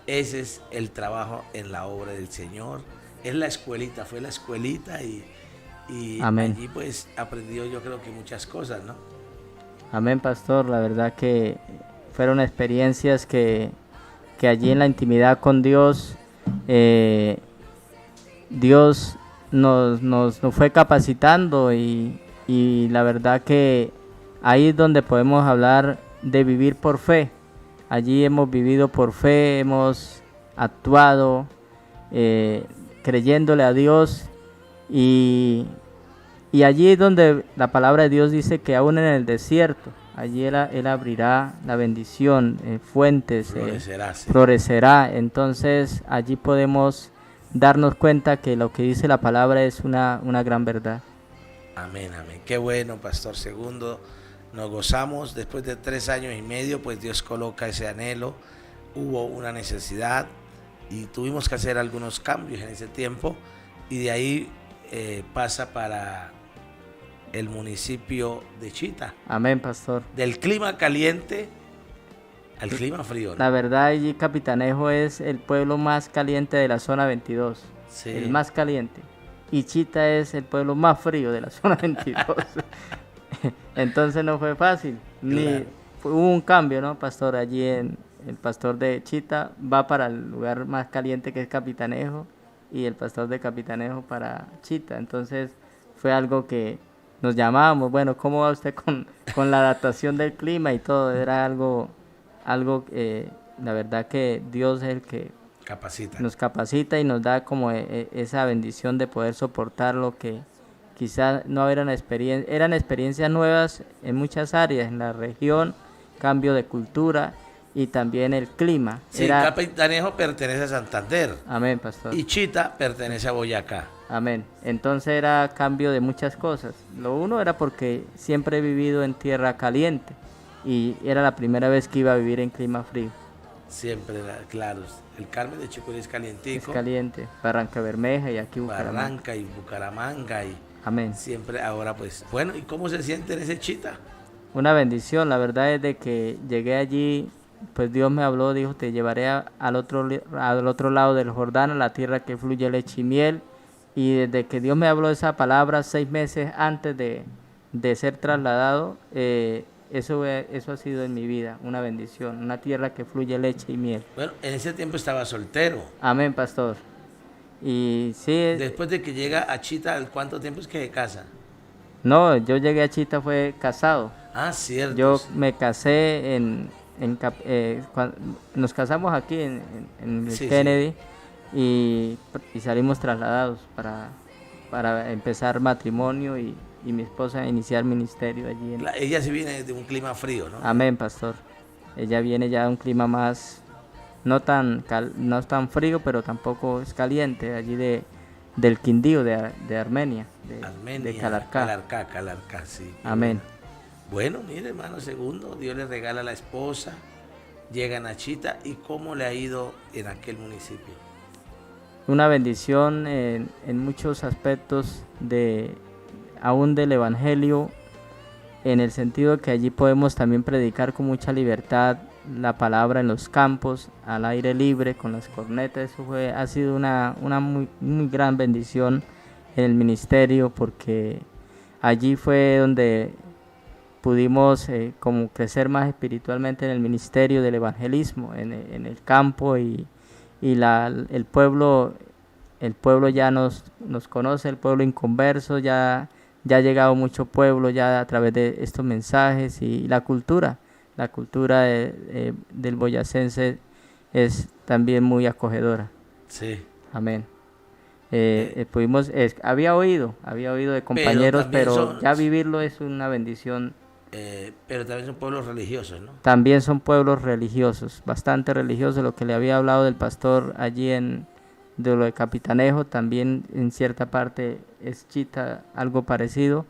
ese es el trabajo en la obra del Señor. Es la escuelita, fue la escuelita, y Amén. Allí pues aprendió, yo creo que muchas cosas, ¿no? Amén, pastor. La verdad que fueron experiencias que allí en la intimidad con Dios, Dios nos fue capacitando, y la verdad que ahí es donde podemos hablar de vivir por fe. Allí hemos vivido por fe, hemos actuado creyéndole a Dios, y allí es donde la palabra de Dios dice que aún en el desierto, allí Él abrirá la bendición, fuentes, florecerá. Entonces allí podemos darnos cuenta que lo que dice la palabra es una gran verdad. Amén, amén. Qué bueno, Pastor Segundo. Nos gozamos después de 3 años y medio, pues Dios coloca ese anhelo. Hubo una necesidad y tuvimos que hacer algunos cambios en ese tiempo, y de ahí pasa para el municipio de Chita. Amén, pastor. Del clima caliente al clima frío, ¿no? La verdad, allí Capitanejo es el pueblo más caliente de la zona 22. Sí. El más caliente. Y Chita es el pueblo más frío de la zona 22. Entonces no fue fácil. Claro. Hubo un cambio, ¿no, pastor? Allí el pastor de Chita va para el lugar más caliente, que es Capitanejo, y el pastor de Capitanejo para Chita. Entonces fue algo que nos llamábamos, bueno, ¿cómo va usted con la adaptación del clima y todo? Era algo la verdad que Dios es el que nos capacita y nos da como esa bendición de poder soportar lo que quizás no eran experiencias nuevas en muchas áreas, en la región, cambio de cultura y también el clima. Sí, Capitanejo pertenece a Santander. Amén, pastor. Y Chita pertenece a Boyacá. Amén. Entonces era cambio de muchas cosas. Lo uno era porque siempre he vivido en tierra caliente y era la primera vez que iba a vivir en clima frío. Siempre, claro. El Carmen de Chucurí es calientico. Es caliente. Barranca Bermeja y aquí Bucaramanga. Barranca y Bucaramanga y amén. Siempre ahora pues. Bueno, ¿y cómo se siente en ese Chita? Una bendición. La verdad es de que llegué allí, pues Dios me habló, dijo, te llevaré al otro lado del Jordán, a la tierra que fluye leche y miel. Y desde que Dios me habló esa palabra 6 meses antes de ser trasladado, eso ha sido en mi vida una bendición, una tierra que fluye leche y miel. Bueno, en ese tiempo estaba soltero. Amén, pastor. Y sí. Después de que llega a Chita, ¿cuánto tiempo es que se casa? No, yo llegué a Chita fue casado. Ah, cierto. Yo me casé nos casamos aquí en sí, Kennedy. Sí. Y salimos trasladados para empezar matrimonio y mi esposa iniciar ministerio allí. Ella sí viene de un clima frío, ¿no? Amén, pastor. Ella viene ya de un clima más, no tan frío, pero tampoco es caliente, allí del Quindío, de Armenia, de Calarcá. Calarcá, sí. Amén. Bueno, mire, hermano Segundo, Dios le regala a la esposa, llegan a Chita, ¿y cómo le ha ido en aquel municipio? Una bendición en muchos aspectos aún del Evangelio, en el sentido que allí podemos también predicar con mucha libertad la palabra en los campos, al aire libre, con las cornetas. Eso ha sido una muy, muy gran bendición en el ministerio, porque allí fue donde pudimos como crecer más espiritualmente en el ministerio del evangelismo, en el campo, y el pueblo ya nos conoce, el pueblo inconverso, ya ha llegado mucho pueblo ya a través de estos mensajes, y la cultura del boyacense es también muy acogedora. Sí. Amén. Había oído de compañeros, pero ya vivirlo es una bendición. Pero también son pueblos religiosos, ¿no? También son pueblos religiosos, bastante religiosos. Lo que le había hablado del pastor allí de lo de Capitanejo, también en cierta parte es Chita, algo parecido,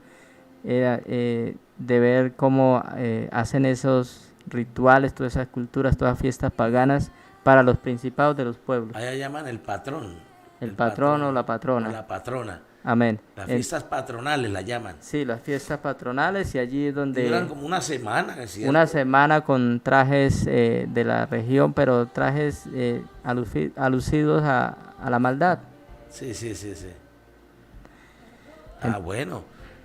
de ver cómo hacen esos rituales, todas esas culturas, todas fiestas paganas para los principados de los pueblos. Allá llaman el patrón. El patrón o la patrona. O la patrona. Amén. Las fiestas patronales la llaman. Sí, las fiestas patronales, y allí es donde... Duran como una semana, ¿es cierto? Una semana con trajes de la región, pero trajes alucidos a la maldad. Sí. Bueno,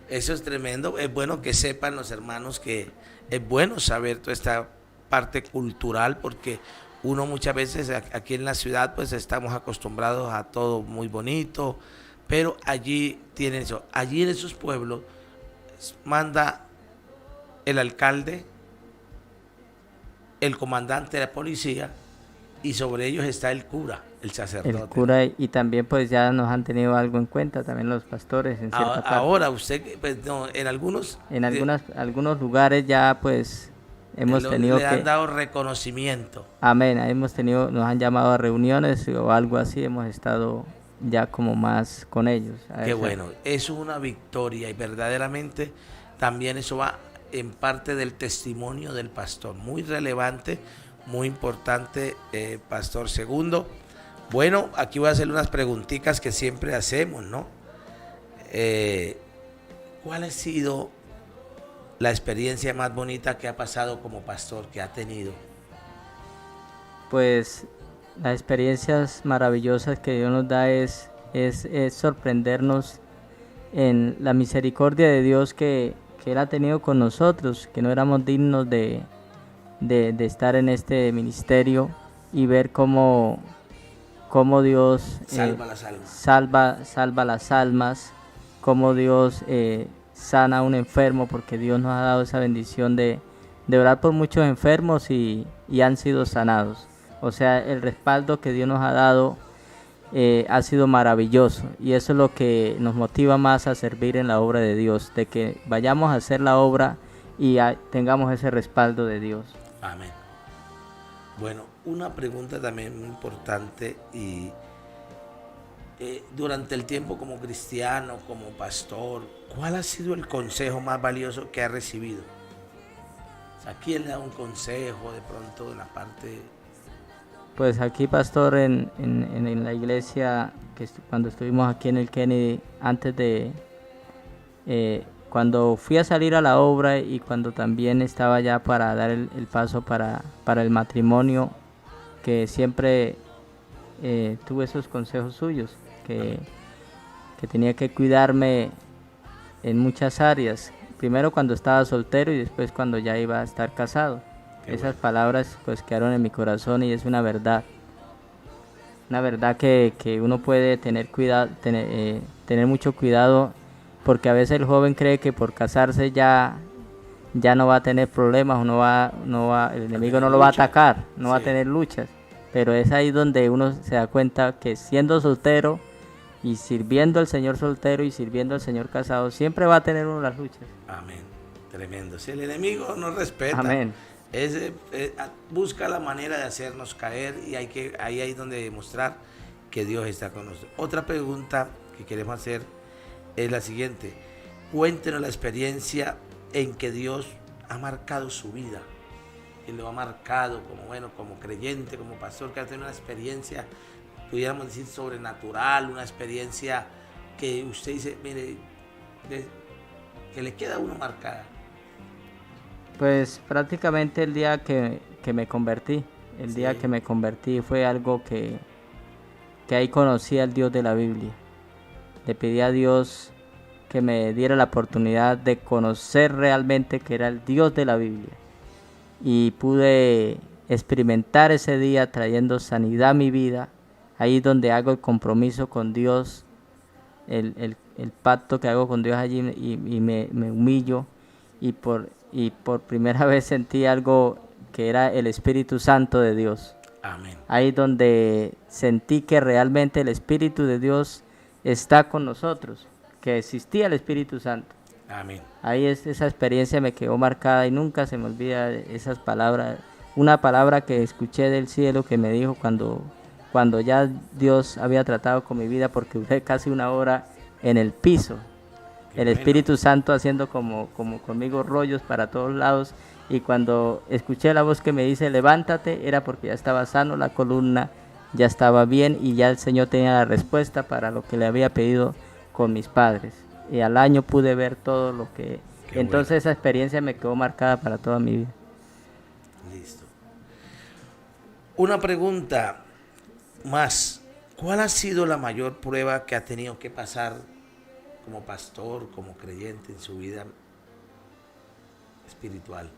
eso es tremendo. Es bueno que sepan los hermanos que es bueno saber toda esta parte cultural, porque uno muchas veces aquí en la ciudad pues estamos acostumbrados a todo muy bonito, pero allí tienen eso. Allí en esos pueblos manda el alcalde, el comandante de la policía, y sobre ellos está el cura, el sacerdote. El cura, y también pues ya nos han tenido algo en cuenta también los pastores en cierta parte. Ahora usted, pues no, en algunos lugares ya pues hemos tenido le han dado reconocimiento. Amén, nos han llamado a reuniones o algo así, hemos estado ya como más con ellos. Qué bueno, eso es una victoria, y verdaderamente también eso va en parte del testimonio del pastor, muy relevante, muy importante, Pastor Segundo. Bueno, aquí voy a hacerle unas preguntitas que siempre hacemos, ¿no? ¿Cuál ha sido la experiencia más bonita que ha pasado como pastor, que ha tenido? Pues las experiencias maravillosas que Dios nos da es sorprendernos en la misericordia de Dios que Él ha tenido con nosotros, que no éramos dignos de estar en este ministerio, y ver cómo Dios salva las almas, cómo Dios sana a un enfermo, porque Dios nos ha dado esa bendición de orar por muchos enfermos y han sido sanados. O sea, el respaldo que Dios nos ha dado ha sido maravilloso, y eso es lo que nos motiva más a servir en la obra de Dios, de que vayamos a hacer la obra y tengamos ese respaldo de Dios. Amén. Bueno, una pregunta también muy importante y durante el tiempo como cristiano, como pastor, ¿cuál ha sido el consejo más valioso que ha recibido? O sea, ¿quién le da un consejo de pronto de la parte? Pues aquí, pastor, en la iglesia, cuando estuvimos aquí en el Kennedy, antes de, cuando fui a salir a la obra y cuando también estaba ya para dar el paso para el matrimonio, que siempre tuve esos consejos suyos, que tenía que cuidarme en muchas áreas, primero cuando estaba soltero y después cuando ya iba a estar casado. Esas palabras pues quedaron en mi corazón y es una verdad que uno puede tener cuidado, tener mucho cuidado, porque a veces el joven cree que por casarse ya no va a tener problemas, el enemigo no lo va a atacar, no va a tener luchas, pero es ahí donde uno se da cuenta que siendo soltero y sirviendo al Señor soltero y sirviendo al Señor casado, siempre va a tener uno las luchas. Amén. Tremendo. Si el enemigo nos respeta, amén, busca la manera de hacernos caer, y ahí es donde demostrar que Dios está con nosotros. Otra pregunta que queremos hacer es la siguiente: cuéntenos la experiencia en que Dios ha marcado su vida, que lo ha marcado como creyente, como pastor, que ha tenido una experiencia, pudiéramos decir, sobrenatural, una experiencia que usted dice, mire, que le queda a uno marcada. Pues prácticamente el día que me convertí, día que me convertí fue algo que ahí conocí al Dios de la Biblia. Le pedí a Dios que me diera la oportunidad de conocer realmente que era el Dios de la Biblia. Y pude experimentar ese día trayendo sanidad a mi vida. Ahí donde hago el compromiso con Dios, el pacto que hago con Dios allí, y me humillo, y por primera vez sentí algo que era el Espíritu Santo de Dios. Amén. Ahí donde sentí que realmente el Espíritu de Dios está con nosotros, que existía el Espíritu Santo. Amén. Ahí esa experiencia me quedó marcada y nunca se me olvida esas palabras. Una palabra que escuché del cielo que me dijo cuando ya Dios había tratado con mi vida, porque duré casi una hora en el piso. El Espíritu Santo haciendo como conmigo rollos para todos lados, y cuando escuché la voz que me dice levántate, era porque ya estaba sano, la columna ya estaba bien y ya el Señor tenía la respuesta para lo que le había pedido con mis padres, y al año pude ver todo lo que... Entonces esa experiencia me quedó marcada para toda mi vida. Listo. Una pregunta más: ¿cuál ha sido la mayor prueba que ha tenido que pasar como pastor, como creyente en su vida espiritual?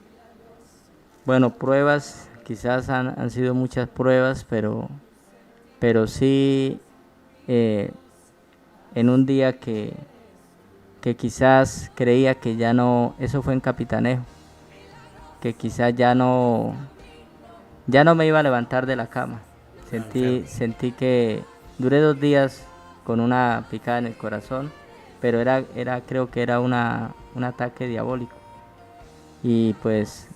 Bueno, pruebas, quizás han sido muchas pruebas, pero sí, en un día que quizás creía que ya no, eso fue en Capitanejo, que quizás ya no me iba a levantar de la cama. Sentí que duré 2 días con una picada en el corazón, pero creo que era un ataque diabólico. Y pues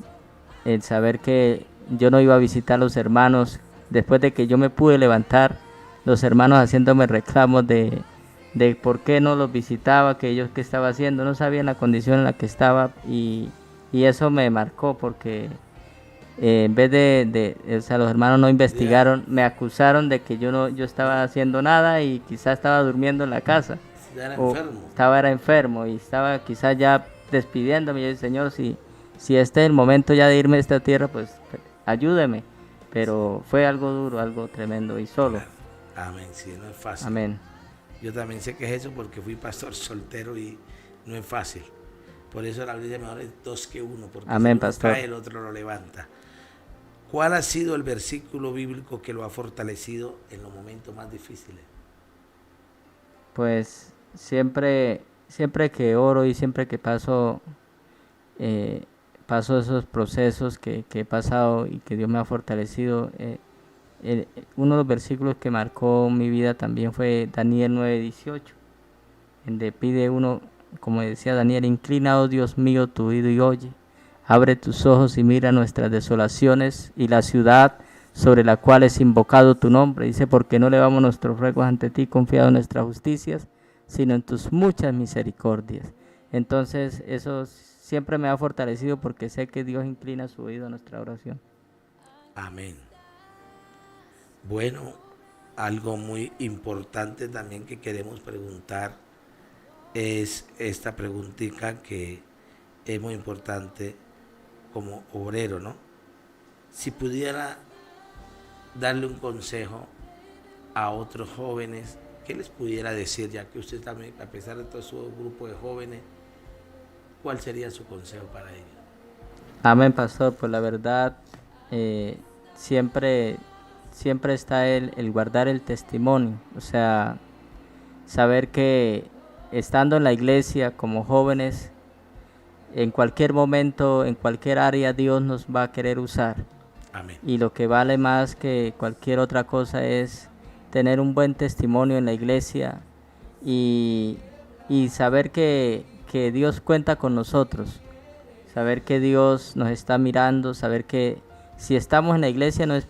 el saber que yo no iba a visitar a los hermanos, después de que yo me pude levantar, los hermanos haciéndome reclamos de por qué no los visitaba, que ellos qué estaba haciendo, no sabían la condición en la que estaba, y eso me marcó, porque en vez o sea, los hermanos no investigaron, me acusaron de que yo estaba haciendo nada y quizás estaba durmiendo en la casa. Era enfermo y estaba quizás ya despidiéndome. Y yo dije, Señor, si este es el momento ya de irme de esta tierra, pues ayúdeme. Pero fue algo duro, algo tremendo y solo. Amén, sí, no es fácil. Amén. Yo también sé que es eso, porque fui pastor soltero y no es fácil. Por eso la Biblia mejor es 2 que 1, porque amén, si uno pastor, cae, el otro lo levanta. ¿Cuál ha sido el versículo bíblico que lo ha fortalecido en los momentos más difíciles? Pues siempre que oro y siempre que paso esos procesos que he pasado y que Dios me ha fortalecido, uno de los versículos que marcó mi vida también fue Daniel 9:18, donde pide uno, como decía Daniel: inclina, oh Dios mío, tu oído y oye, abre tus ojos y mira nuestras desolaciones y la ciudad sobre la cual es invocado tu nombre. Dice: porque no elevamos nuestros ruegos ante ti confiado en nuestras justicias, sino en tus muchas misericordias. Entonces eso siempre me ha fortalecido, porque sé que Dios inclina su oído a nuestra oración. Amén. Bueno, algo muy importante también que queremos preguntar es esta preguntita que es muy importante como obrero, ¿no? Si pudiera darle un consejo a otros jóvenes, ¿qué les pudiera decir? Ya que usted también, a pesar de todo su grupo de jóvenes, ¿cuál sería su consejo para ellos? Amén, pastor. Pues la verdad, siempre está el guardar el testimonio, o sea, saber que estando en la iglesia como jóvenes, en cualquier momento, en cualquier área, Dios nos va a querer usar. Amén. Y lo que vale más que cualquier otra cosa es tener un buen testimonio en la iglesia y saber que Dios cuenta con nosotros, saber que Dios nos está mirando, saber que si estamos en la iglesia no es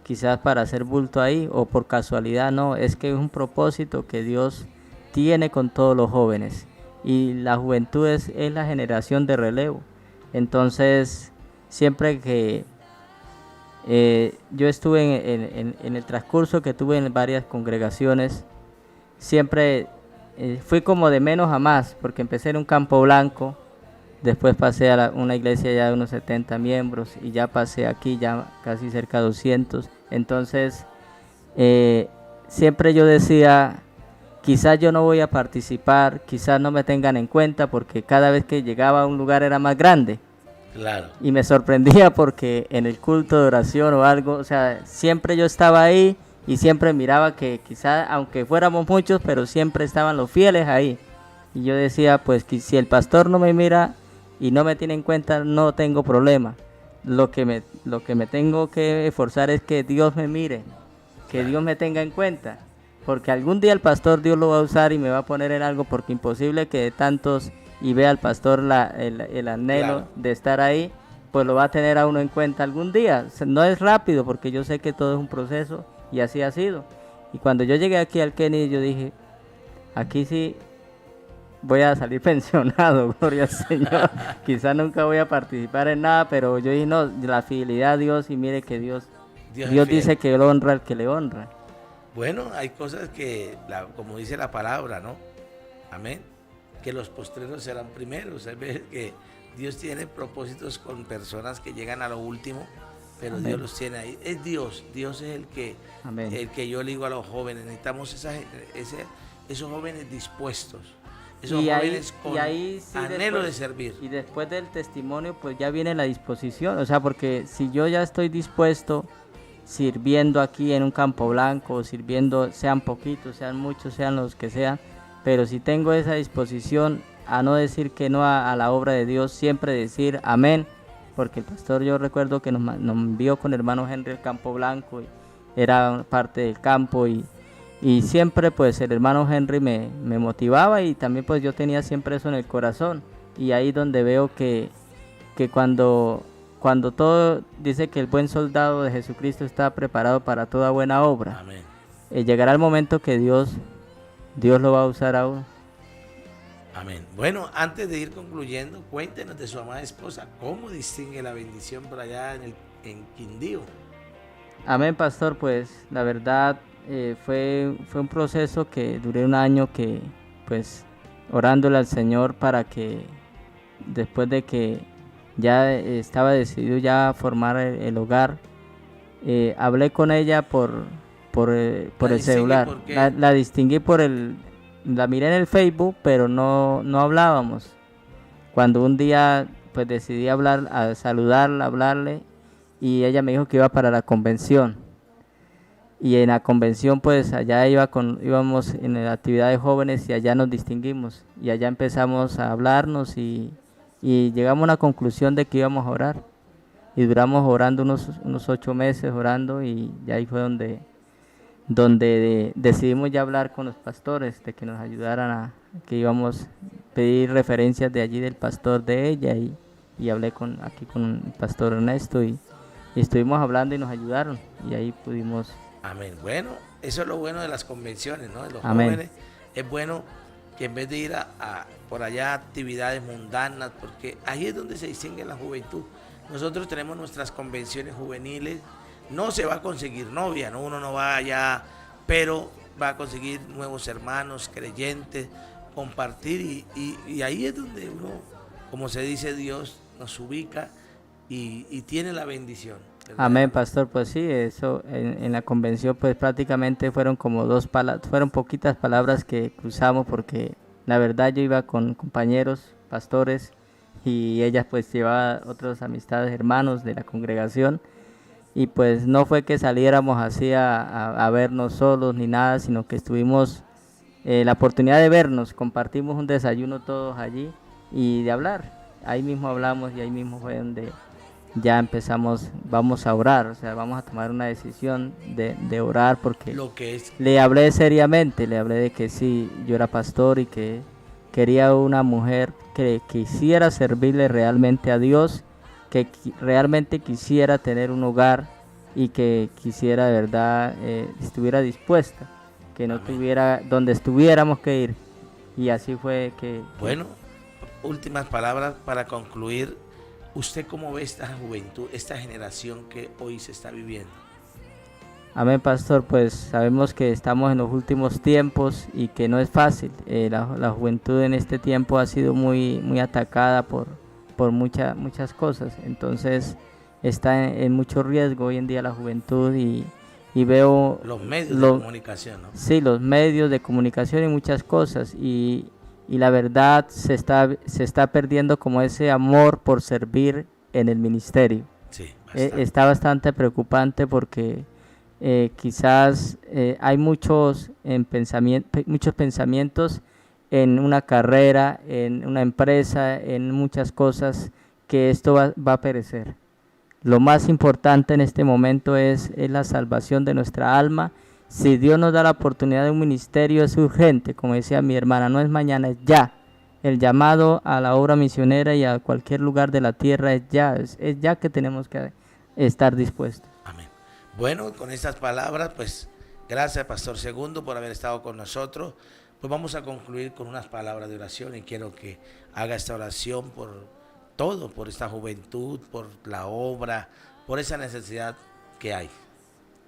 quizás para hacer bulto ahí o por casualidad, no, es que es un propósito que Dios tiene con todos los jóvenes, y la juventud es la generación de relevo. Entonces, siempre que yo estuve en el transcurso que tuve en varias congregaciones, siempre fui como de menos a más, porque empecé en un campo blanco, después pasé a una iglesia ya de unos 70 miembros, y ya pasé aquí ya casi cerca de 200. Entonces, siempre yo decía: quizás yo no voy a participar, quizás no me tengan en cuenta, porque cada vez que llegaba a un lugar era más grande. Claro. Y me sorprendía porque en el culto de oración o algo, o sea, siempre yo estaba ahí y siempre miraba que quizás, aunque fuéramos muchos, pero siempre estaban los fieles ahí. Y yo decía, pues que si el pastor no me mira y no me tiene en cuenta, no tengo problema. Lo que me tengo que esforzar es que Dios me mire, que Dios me tenga en cuenta. Porque algún día el pastor Dios lo va a usar y me va a poner en algo, porque imposible que de tantos y vea al pastor el anhelo, claro, de estar ahí, pues lo va a tener a uno en cuenta algún día. No es rápido, porque yo sé que todo es un proceso, y así ha sido. Y cuando yo llegué aquí al Kennedy, yo dije: aquí sí voy a salir pensionado, gloria al Señor. Quizás nunca voy a participar en nada, pero yo dije: no, la fidelidad a Dios, y mire que Dios dice que él honra al que le honra. Bueno, hay cosas que, como dice la palabra, ¿no? Amén. Que los postreros serán primeros. Es ver que Dios tiene propósitos con personas que llegan a lo último, pero amén, Dios los tiene ahí. Es Dios es el que yo le digo a los jóvenes: necesitamos esos jóvenes dispuestos, esos jóvenes con anhelo de servir. Y después del testimonio, pues ya viene la disposición, o sea, porque si yo ya estoy dispuesto, sirviendo aquí en un campo blanco, sirviendo, sean poquitos, sean muchos, sean los que sean, pero si tengo esa disposición a no decir que no a la obra de Dios, siempre decir amén, porque el pastor, yo recuerdo que nos envió con el hermano Henry al campo blanco, y era parte del campo, y siempre pues el hermano Henry me motivaba, y también pues yo tenía siempre eso en el corazón, y ahí donde veo que cuando todo dice que el buen soldado de Jesucristo está preparado para toda buena obra, amén, llegará el momento que Dios lo va a usar a uno. Amén. Bueno, antes de ir concluyendo, cuéntenos de su amada esposa, ¿cómo distingue la bendición por allá en Quindío? Amén, pastor. Pues la verdad fue un proceso que duré un año, que pues orándole al Señor para que después de que ya estaba decidido ya formar el hogar, hablé con ella por el celular. La distinguí la miré en el Facebook, pero no hablábamos. Cuando un día pues decidí saludarla, hablarle, y ella me dijo que iba para la convención. Y en la convención pues allá íbamos en la actividad de jóvenes, y allá nos distinguimos, y allá empezamos a hablarnos, y llegamos a una conclusión de que íbamos a orar. y duramos orando unos 8 meses orando, y ahí fue donde decidimos ya hablar con los pastores de que nos ayudaran que íbamos a pedir referencias de allí del pastor de ella, y hablé aquí con el pastor Ernesto, y estuvimos hablando y nos ayudaron, y ahí pudimos. Amén. Bueno, eso es lo bueno de las convenciones, ¿no? De los Amén. jóvenes. Es bueno que en vez de ir a por allá a actividades mundanas, porque ahí es donde se distingue la juventud. Nosotros tenemos nuestras convenciones juveniles, no se va a conseguir novia, ¿no? Uno no va allá, pero va a conseguir nuevos hermanos, creyentes, compartir, y ahí es donde uno, como se dice, Dios nos ubica y tiene la bendición, ¿verdad? Amén, pastor. Pues sí, eso en la convención pues prácticamente fueron como fueron poquitas palabras que cruzamos, porque la verdad yo iba con compañeros, pastores, y ellas pues llevaba otras amistades, hermanos de la congregación, y pues no fue que saliéramos así a vernos solos ni nada, sino que tuvimos la oportunidad de vernos, compartimos un desayuno todos allí y de hablar. Ahí mismo hablamos, y ahí mismo fue donde ya empezamos, vamos a orar, o sea, vamos a tomar una decisión de orar, porque Lo que es, le hablé seriamente, le hablé de que sí, yo era pastor y que quería una mujer que quisiera servirle realmente a Dios, que realmente quisiera tener un hogar, y que quisiera de verdad estuviera dispuesta, que no amén, tuviera donde estuviéramos que ir. Y así fue que. Bueno, últimas palabras para concluir. ¿Usted cómo ve esta juventud, esta generación que hoy se está viviendo? Amén, pastor. Pues sabemos que estamos en los últimos tiempos y que no es fácil. La juventud en este tiempo ha sido muy, muy atacada por muchas cosas. Entonces está en mucho riesgo hoy en día la juventud, y veo Los medios de comunicación, ¿no? Sí, los medios de comunicación y muchas cosas, y la verdad se está perdiendo como ese amor por servir en el ministerio. Sí, bastante. Está bastante preocupante, porque quizás hay muchos pensamientos en una carrera, en una empresa, en muchas cosas, que esto va a perecer. Lo más importante en este momento es la salvación de nuestra alma. Si Dios nos da la oportunidad de un ministerio, es urgente, como decía mi hermana, no es mañana, es ya. El llamado a la obra misionera y a cualquier lugar de la tierra es ya, es ya que tenemos que estar dispuestos. Amén. Bueno, con estas palabras, pues gracias, Pastor Segundo, por haber estado con nosotros. Pues vamos a concluir con unas palabras de oración, y quiero que haga esta oración por todo, por esta juventud, por la obra, por esa necesidad que hay.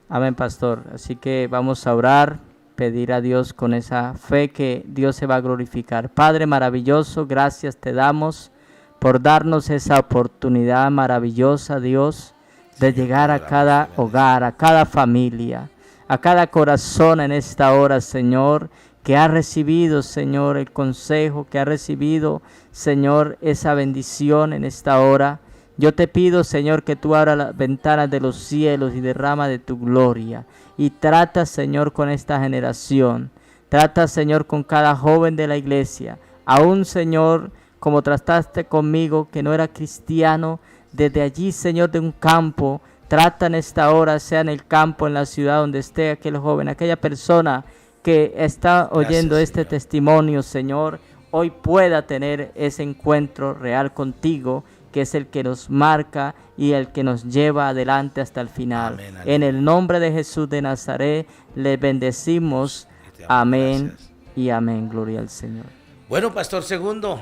Amén, pastor. Así que vamos a orar, pedir a Dios con esa fe que Dios se va a glorificar. Padre maravilloso, gracias te damos por darnos esa oportunidad maravillosa, Dios, de llegar a cada hogar, a cada familia, a cada corazón en esta hora, Señor, que ha recibido, Señor, el consejo, que ha recibido, Señor, esa bendición en esta hora. Yo te pido, Señor, que tú abras las ventanas de los cielos y derrama de tu gloria. Y trata, Señor, con esta generación. Trata, Señor, con cada joven de la iglesia. Aún, Señor, como trataste conmigo, que no era cristiano, desde allí, Señor, de un campo, trata en esta hora, sea en el campo, en la ciudad, donde esté aquel joven, aquella persona que está oyendo Gracias, este Señor. testimonio, Señor, hoy pueda tener ese encuentro real contigo, que es el que nos marca y el que nos lleva adelante hasta el final. Amén, amén. En el nombre de Jesús de Nazaret, le bendecimos. Te damos Amén gracias. y amén. Gloria al Señor. Bueno, Pastor Segundo,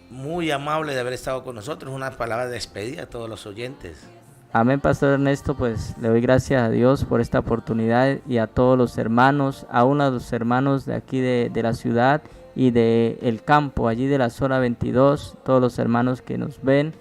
muy amable de haber estado con nosotros. Una palabra de despedida a todos los oyentes. Amén, Pastor Ernesto, pues le doy gracias a Dios por esta oportunidad, y a todos los hermanos, aún a los hermanos de aquí de la ciudad y del campo, allí de la zona 22, todos los hermanos que nos ven.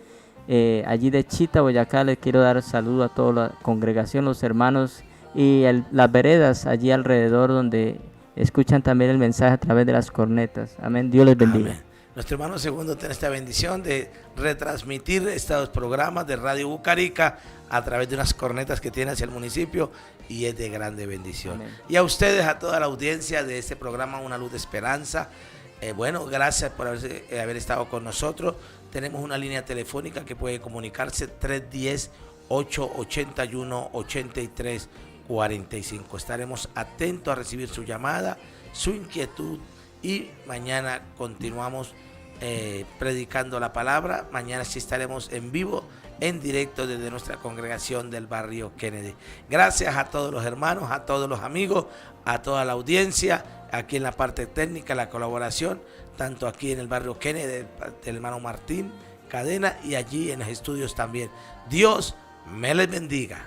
Allí de Chita, Boyacá, les quiero dar saludo a toda la congregación, los hermanos y las veredas allí alrededor, donde escuchan también el mensaje a través de las cornetas. Amén, Dios les bendiga. Amén. Nuestro hermano Segundo tiene esta bendición de retransmitir estos programas de Radio Bucarica a través de unas cornetas que tiene hacia el municipio, y es de grande bendición. Amén. Y a ustedes, a toda la audiencia de este programa Una Luz de Esperanza, bueno, gracias por haber estado con nosotros. Tenemos una línea telefónica que puede comunicarse, 881-8345. Estaremos atentos a recibir su llamada, su inquietud, y mañana continuamos predicando la palabra. Mañana sí estaremos en vivo, en directo desde nuestra congregación del barrio Kennedy. Gracias a todos los hermanos, a todos los amigos, a toda la audiencia, aquí en la parte técnica, la colaboración, tanto aquí en el barrio Kennedy del hermano Martín Cadena y allí en los estudios también. Dios me les bendiga.